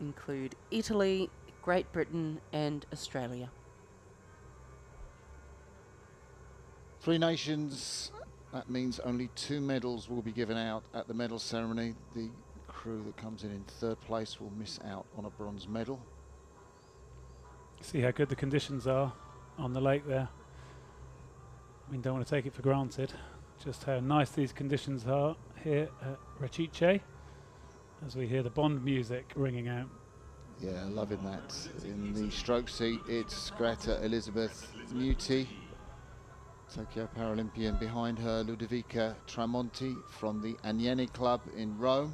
include Italy, Great Britain and Australia. Three nations, that means only 2 medals will be given out at the medal ceremony. The crew that comes in third place will miss out on a bronze medal. See how good the conditions are on the lake there. I mean, don't want to take it for granted just how nice these conditions are here at Rachice as we hear the Bond music ringing out. Yeah, loving that. In the stroke seat, it's Greta Elizabeth Muti, Tokyo Paralympian. Behind her, Ludovica Tramonti from the Agneni Club in Rome.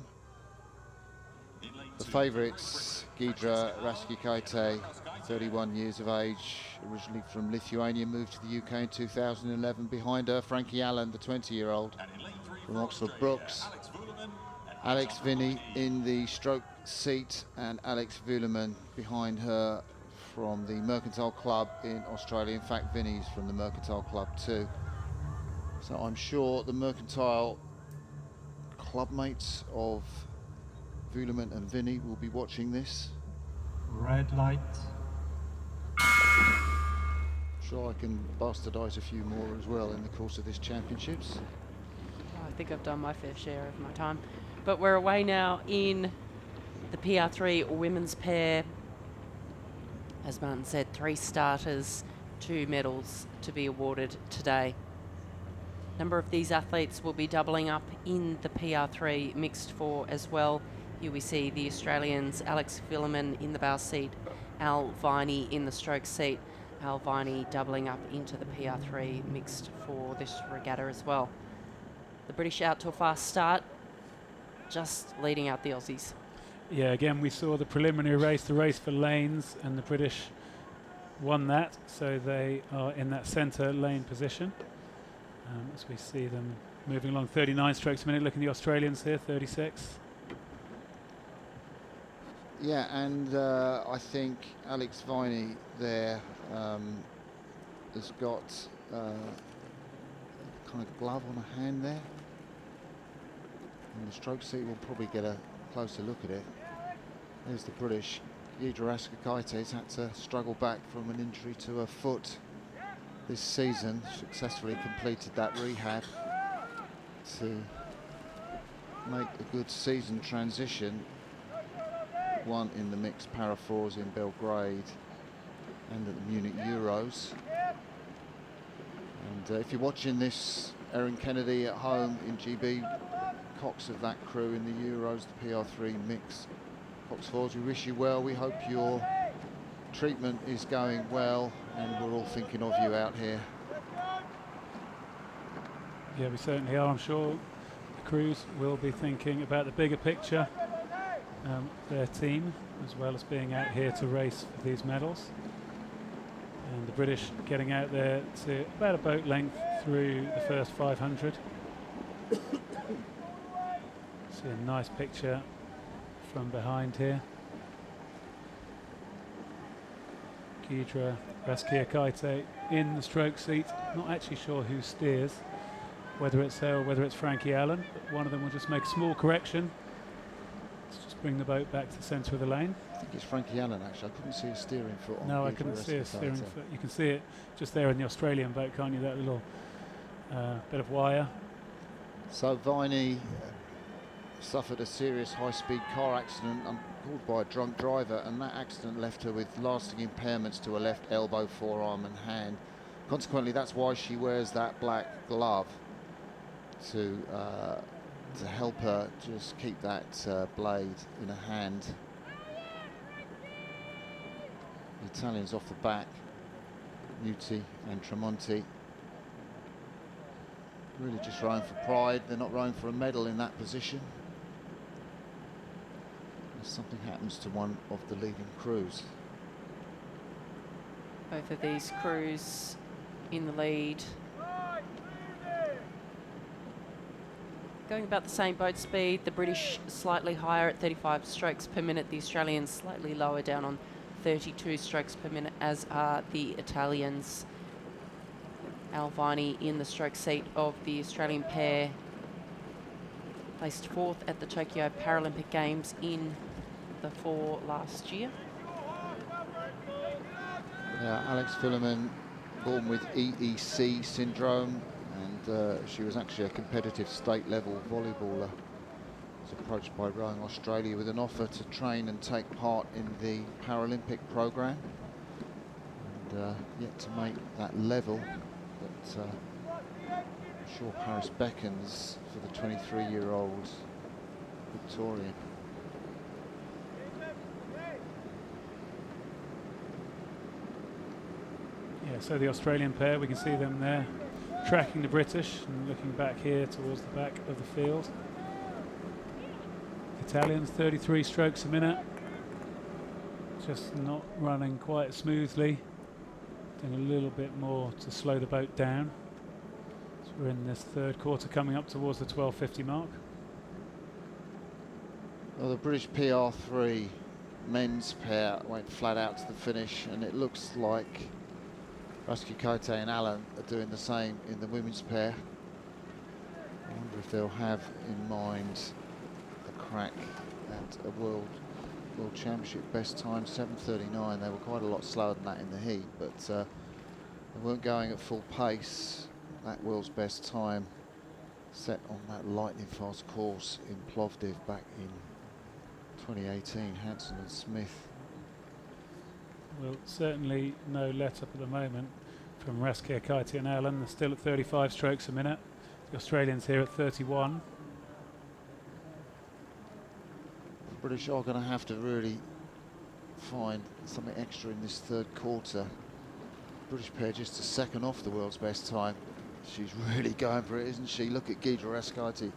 The favourites, Gidra Raskikaite, 31 years of age, originally from Lithuania, moved to the UK in 2011. Behind her, Frankie Allen, the 20-year-old from Oxford Brookes. Alex Vinny in the stroke seat, and Alex Vuleman behind her from the Mercantile Club in Australia. In fact, Vinny's from the Mercantile Club too. So I'm sure the Mercantile club mates of Vuleman and Vinny will be watching this. Red light. Sure, I can bastardise a few more as well in the course of this championships. I think I've done my fair share of my time. But we're away now in the PR3 women's pair. As Martin said, 3 starters, 2 medals to be awarded today. A number of these athletes will be doubling up in the PR3 mixed 4 as well. Here we see the Australians, Alex Vuleman in the bow seat, Al Viney in the stroke seat. Al Viney doubling up into the PR3 mixed for this regatta as well. The British out to a fast start, just leading out the Aussies. Yeah, again, we saw the preliminary race, the race for lanes, and the British won that, so they are in that centre lane position. As we see them moving along, 39 strokes a minute. Look at the Australians here, 36. Yeah, and I think Alex Viney there has got kind of glove on a hand there. In the stroke seat, we'll probably get a closer look at it. There's the British. Gidra Raskikaite's had to struggle back from an injury to her foot this season. Successfully completed that rehab to make a good season transition. Won in the mixed para fours in Belgrade and at the Munich Euros. And if you're watching this, Erin Kennedy at home in GB, Cox of that crew in the Euros, the PR3 mix. Cox Fours, we wish you well. We hope your treatment is going well, and we're all thinking of you out here. Yeah, we certainly are. I'm sure the crews will be thinking about the bigger picture, their team, as well as being out here to race for these medals. And the British getting out there to about a boat length through the first 500. See a nice picture from behind here. Gidra Raskikaite in the stroke seat. Not actually sure who steers, whether it's her or whether it's Frankie Allen, but one of them will just make a small correction. Let's just bring the boat back to the centre of the lane. I think it's Frankie Allen, actually. I couldn't see a steering foot on. No, I couldn't see a steering foot. You can see it just there in the Australian boat, can't you? That little bit of wire. So Viney suffered a serious high-speed car accident caused by a drunk driver, and that accident left her with lasting impairments to her left elbow, forearm and hand. Consequently, that's why she wears that black glove to help her just keep that blade in her hand. The Italians off the back, Muti and Tramonti. Really just rowing for pride. They're not rowing for a medal in that position. If something happens to one of the leading crews. Both of these crews in the lead. Going about the same boat speed, the British slightly higher at 35 strokes per minute, the Australians slightly lower down on 32 strokes per minute, as are the Italians. Al Viney in the stroke seat of the Australian pair, placed 4th at the Tokyo Paralympic Games in the 4 last year. Alex Filliman, born with EEC syndrome, and she was actually a competitive state-level volleyballer. Was approached by Rowing Australia with an offer to train and take part in the Paralympic program, and yet to make that level. But I'm sure Paris beckons for the 23-year-old Victorian. Yeah, so the Australian pair, we can see them there tracking the British and looking back here towards the back of the field. Italians 33 strokes a minute, just not running quite smoothly, doing a little bit more to slow the boat down. So we're in this third quarter coming up towards the 12:50 mark. Well, the British PR3 men's pair went flat out to the finish, and it looks like Rasky Kaite and Allen are doing the same in the women's pair. I wonder if they'll have in mind a crack at a world championship best time, 7:39. They were quite a lot slower than that in the heat, but they weren't going at full pace. That world's best time set on that lightning fast course in Plovdiv back in 2018, Hanson and Smith. Well, certainly no let up at the moment from Rasky Kaite and Allen. They're still at 35 strokes a minute. The Australians here at 31. The British are going to have to really find something extra in this third quarter. British pair just a second off the world's best time. She's really going for it, isn't she? Look at Guidra Raskikaite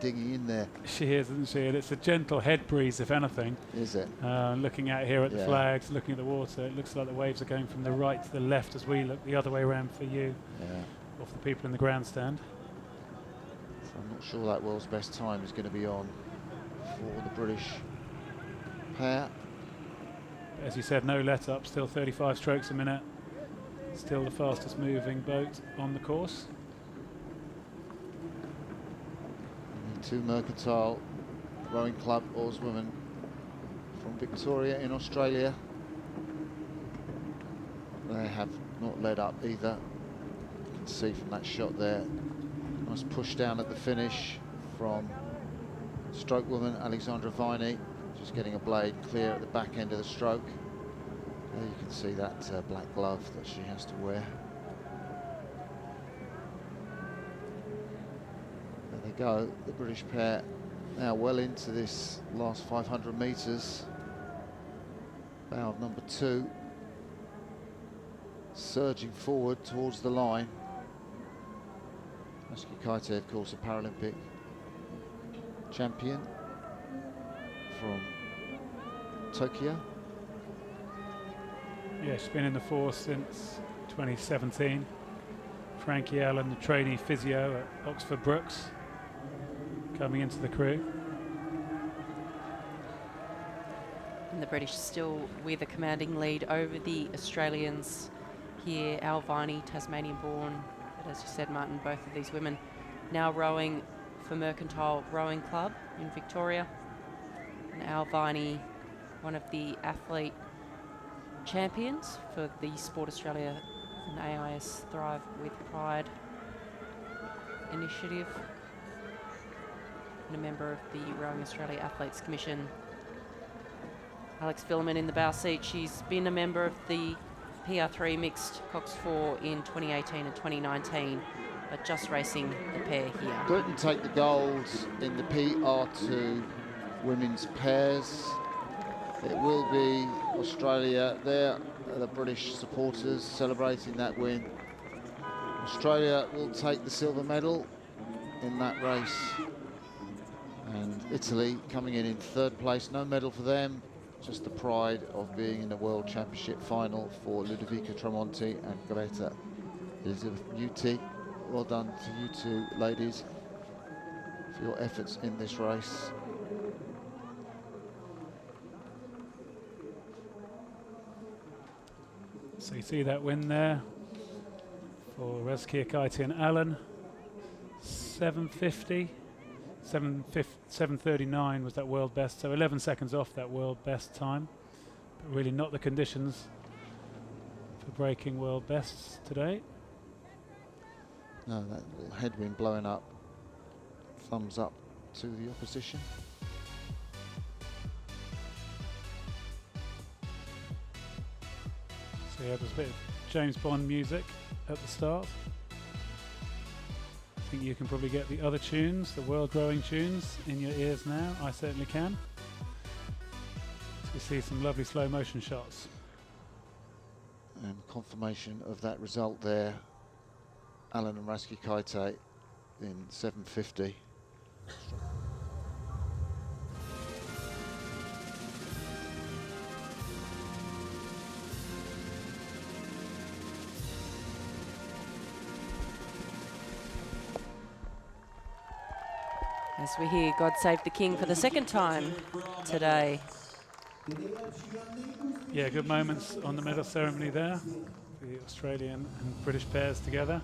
digging in there. She is, isn't she? And it's a gentle head breeze, if anything. Is it? Looking out here at the flags, looking at the water, it looks like the waves are going from the right to the left as we look the other way around for you, off the people in the grandstand. So I'm not sure that world's best time is going to be on for the British pair. But as you said, no let up, still 35 strokes a minute. Still the fastest moving boat on the course. And two Mercantile Rowing Club oarswomen from Victoria in Australia. They have not led up either. You can see from that shot there. Nice push down at the finish from stroke woman Alexandra Viney, just getting a blade clear at the back end of the stroke. There you can see that black glove that she has to wear. There they go, the British pair now well into this last 500 metres. Bow of number 2, surging forward towards the line. Rasky Kaite, of course, a Paralympic champion from Tokyo. Yeah, she's been in the force since 2017. Frankie Allen, the trainee physio at Oxford Brookes, coming into the crew. And the British still with a commanding lead over the Australians here. Al Viney, Tasmanian-born, but as you said, Martin, both of these women now rowing for Mercantile Rowing Club in Victoria. And Al Viney, one of the athlete champions for the Sport Australia and AIS Thrive with Pride initiative, and a member of the Rowing Australia Athletes Commission. Alex Filliman in the bow seat. She's been a member of the PR3 Mixed Cox 4 in 2018 and 2019, but just racing the pair here. Britain take the gold in the PR2 women's pairs. It will be Australia. There are the British supporters celebrating that win. Australia will take the silver medal in that race. And Italy coming in third place. No medal for them, just the pride of being in the World Championship final for Ludovica Tramonti and Greta Elizabeth Muti. Well done to you two ladies for your efforts in this race. So you see that win there for Rasky Kaite and Allen. 7:50, 7:39 was that world best, so 11 seconds off that world best time, but really not the conditions for breaking world bests today. No, that little headwind blowing up. Thumbs up to the opposition. So yeah, there's a bit of James Bond music at the start. I think you can probably get the other tunes, the world rowing tunes, in your ears now. I certainly can. So you see some lovely slow motion shots. And confirmation of that result there. Alan and Raski Kaite in 7:50. As we hear God Save the King for the second time today. Yeah, good moments on the medal ceremony there. The Australian and British pairs together.